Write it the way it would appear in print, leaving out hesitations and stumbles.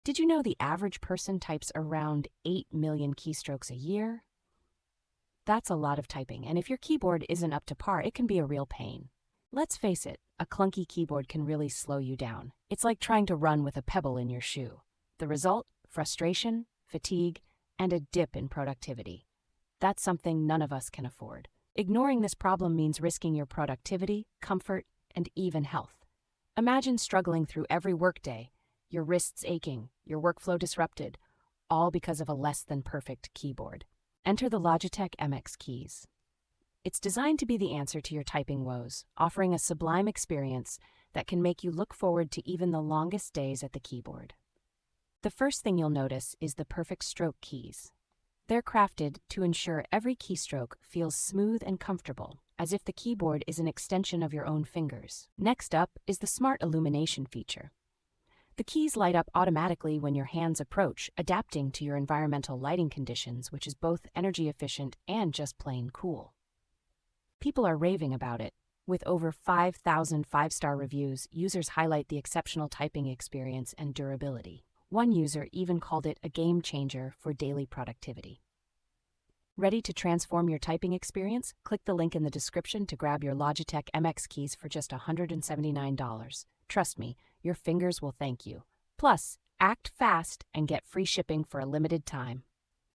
Did you know the average person types around 8 million keystrokes a year? That's a lot of typing, and if your keyboard isn't up to par, it can be a real pain. Let's face it, a clunky keyboard can really slow you down. It's like trying to run with a pebble in your shoe. The result? Frustration, fatigue, and a dip in productivity. That's something none of us can afford. Ignoring this problem means risking your productivity, comfort, and even health. Imagine struggling through every workday, your wrists aching, your workflow disrupted, all because of a less than perfect keyboard. Enter the Logitech MX Keys. It's designed to be the answer to your typing woes, offering a sublime experience that can make you look forward to even the longest days at the keyboard. The first thing you'll notice is the perfect stroke keys. They're crafted to ensure every keystroke feels smooth and comfortable, as if the keyboard is an extension of your own fingers. Next up is the smart illumination feature. The keys light up automatically when your hands approach, adapting to your environmental lighting conditions, which is both energy efficient and just plain cool. People are raving about it. With over 5,000 five-star reviews, users highlight the exceptional typing experience and durability. One user even called it a game changer for daily productivity. Ready to transform your typing experience? Click the link in the description to grab your Logitech MX keys for just $179. Trust me, your fingers will thank you. Plus, act fast and get free shipping for a limited time.